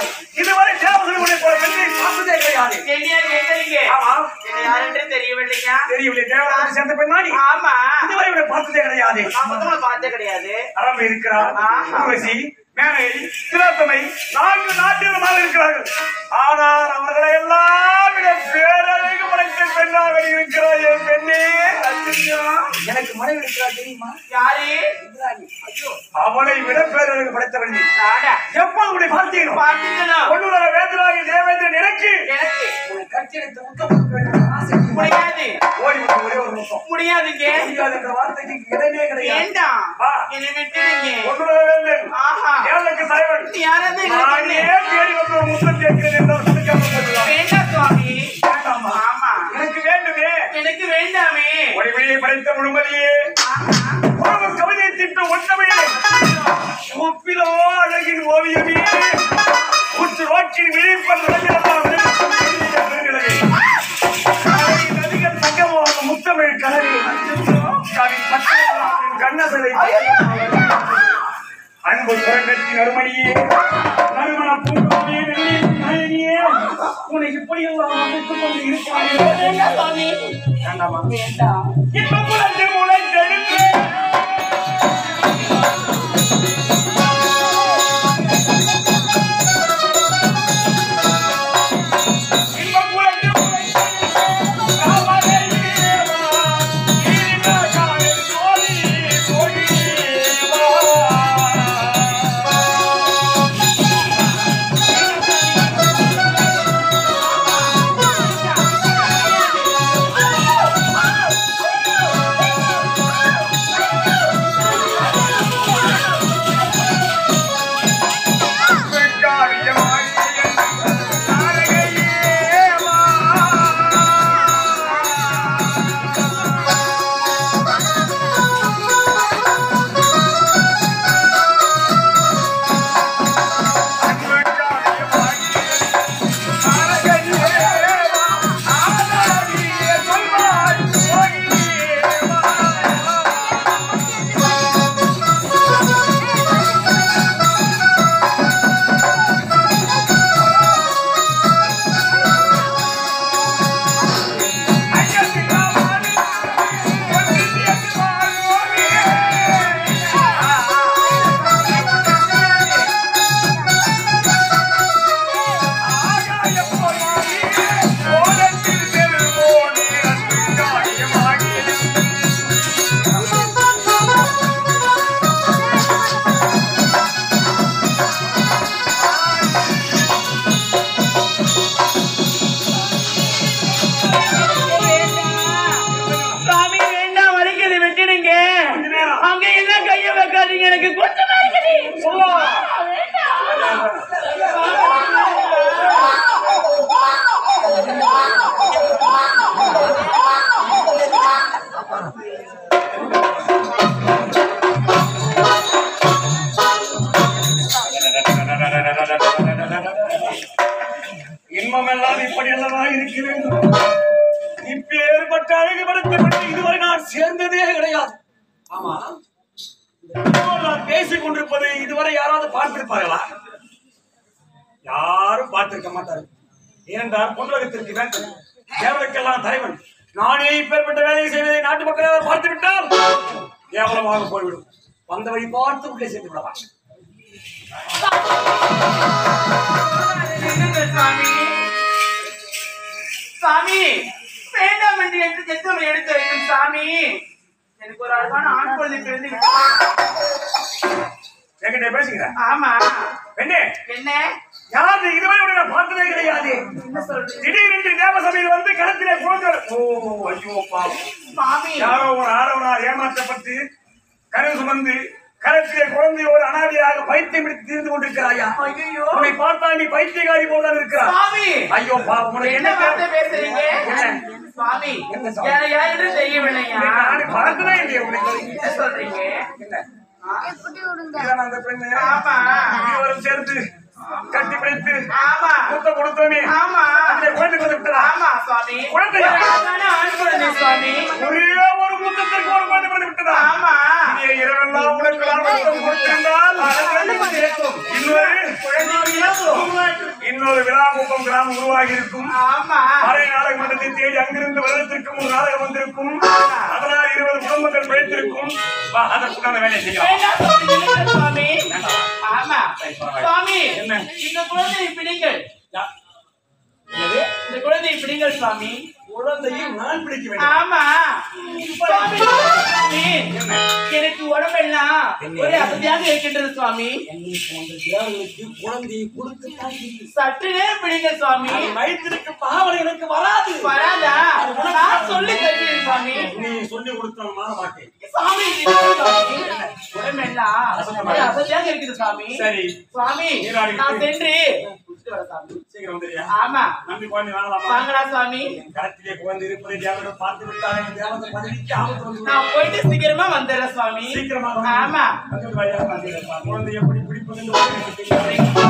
இருக்கிறாய். இதுவரை தேவசனுடைய பெண்ணை பார்த்ததே கிடையாது. தெரியவில்லை. தேவராஜ் சேர்ந்த பெண்ணாடி. ஆமா, இதுவரை இவரை பார்த்ததே கிடையாது. பார்த்தே கிடையாது. அரபு இருக்கிறார், ஊர்வசி, மேனை, திலோத்தமை, 4 நாட்டினமாக இருக்கிறார்கள். ஆனால் அவர்களை எல்லாம் விட பேரழகு படைத்த பெண்ணாக இருக்கிறாய் என் பெண்ணே. எனக்கு மனைவி இருக்கிறார் தெரியுமா? யாரு? அவளை விட பேரழகு படைத்தவள் நீ. எப்போ உன்னை பார்த்தீங்களோ பொண்ணுலக வேந்தராகி தேவேந்திரன் எனக்கு கட்சியெடுத்து முத்தம் முடியாது. ஓடி வந்து ஒரே ஒரு முத்தம் முடியாதுங்க. முடியாது என்ற வார்த்தைக்கு இடமே கிடையாது. வேண்டாம், என்னை விட்டுடுங்க. பொண்ணுலக வேந்தன் ஏழைக்கு தலைவன் நானே தேடி வந்து ஒரு முத்தம் கேட்கிறேன் என்றால் கிடைக்காமல் போகலாம். வேண்டாம் சுவாமி. வேண்டாமா? ஆமா, எனக்கு வேண்டுமே. எனக்கு வேண்டாமே. ஒரு விழியை படைத்த முழுமதியே ஒரு கவிதை திட்ட ஒன்றமே ஒப்பிலோ அழகின் ஓவியமே உற்று ரோக்கின் விழிப்பன் நதிகள் தங்கமோ முத்தமிழ் கலரி கண்ணசலை அன்பு சுரங்கத்தின் அருமணியே நறுமண பூங்கொடியே நெல்லியே உன்னை இப்படி எல்லாம் அமைத்துக் கொண்டு இருக்கிறாய். வேண்டாமா? வேண்டாம். இன்னும் குழந்தை முளைத்தெழுந்து எனக்கு கொஞ்சமா இருக்குது. இன்பமெல்லாம் இப்படி அல்லவா இருக்கிறேன். இப்பேற்பட்ட அழகு படுத்தப்பட்டு இதுவரை நான் சேர்ந்ததே கிடையாது. ஆமா, நான் பேசிக் கொண்டிருப்பது இதுவரை யாராவது பார்த்திருப்பார்களா? யாரும் பார்த்திருக்க மாட்டார்கள். ஏனென்றால் பொன்னுலகத்திற்கு வேண்டும் தேவருக்கெல்லாம் தலைவன் நானே இப்பேற்பட்ட வேலையை செய்வதை நாட்டு மக்கள் பார்த்து விட்டால் கேவலமாக போய்விடும். வந்த வழி பார்த்து உள்ளே சென்று விடலாம். சாமி வேண்டாம் என்று எடுத்து வைக்கும் சாமி. எனக்கு ஒரு அழகான ஆண் குழந்தை பிறந்து பேசுகிற. ஆமா பெண்ணே, என்ன யாரு இதுவரை நான் பார்த்ததே கிடையாது. திடீரென்று தேவசபையில் வந்து களத்திலே போங்க. ஓ ஐயோ பாவம் சாமி, யாரோ ஒரு ஆடவனார் ஏமாற்றப்பட்டு கரு சுமந்து கரத்திலே குழந்தையோடு அனாதையாக பைத்தியம் எடுத்து தீர்ந்து கொண்டிருக்கிறாயா? ஐயோ, உன்னை பார்த்தா நீ பைத்தியகாரி போல இருக்கிறாய். சாமி ஐயோ பாவம், உனக்கு என்ன வார்த்தை பேசுறீங்க? சாமி யாரு தெரியவில்லையா? நான் பார்த்ததே இல்லையா உனக்கு? என்ன சொல்றீங்க? அந்த பெண்ணு ஆமா இருவரும் சேர்ந்து கட்டி பிடித்து ஆமா முத்தம் கொடுத்தோமே. ஆமா குழந்தை கொடுத்துட்டா. ஆமா சுவாமி, குழந்தை ஆண் குழந்தை சுவாமி. ஒரே ஒரு முத்தத்திற்கு ஒரு குழந்தை பிறந்து விட்டதா? ஆமா, இரவெல்லாம் உனக்கு முத்தம் கொடுத்திருந்தால் இன்னொரு குழந்தை இன்னொரு விழாமுகம் கிராமம் உருவாகி இருக்கும். ஆமா அரை நாடக மன்றத்தை தேடி அங்கிருந்து வருடத்திற்கு 3 நாடகம் வந்திருக்கும். அதனால் 20 குடும்பங்கள் பிழைத்திருக்கும். அதற்குண்டான வேலையை செய்யலாம். வேண்டாம் சுவாமி, நில்லுங்கள் சுவாமி. ஆமா சுவாமி, என்ன? இந்த குழந்தையை பிடிங்கள். இந்த குழந்தையை பிடிங்கள் சுவாமி. குழந்தையும் நான் பிடிக்க வேண்டும். ஆமா சுவாமி, சுவாமி, எனக்கு உடம்பெல்லாம் ஒரே அசதியாக இருக்கின்றது சுவாமி. குழந்தையை கொடுத்து சற்று நேரம் பிடிங்க சுவாமி. வயிற்றுக்கு பாவனை எனக்கு வராது. வராதா? நான் சொல்லி தருகிறேன் சுவாமி. நீ சொல்லி கொடுத்தால் மாற மாட்டேன். சுவாமி, சுவாமி, உடம்பெல்லாம் ஒரே அசதியாக இருக்குது சுவாமி. சரி சுவாமி, நான் சென்று குடிச்சிட்டு வரேன் சுவாமி. சீக்கிரம் வந்துறியா? ஆமா நம்பி குழந்தை வாங்கலாமா? வாங்கடா சுவாமி. கரத்திலே குழந்தை இருப்பதை தேவனை பார்த்து விட்டாலே தேவனை பதவிக்கு ஆபத்து வந்து நான் போயிட்டு சீக்கிரமா வந்துடுறேன் சுவாமி. சீக்கிரமாக ஆமா குழந்தை எப்படி பிடிப்பது என்று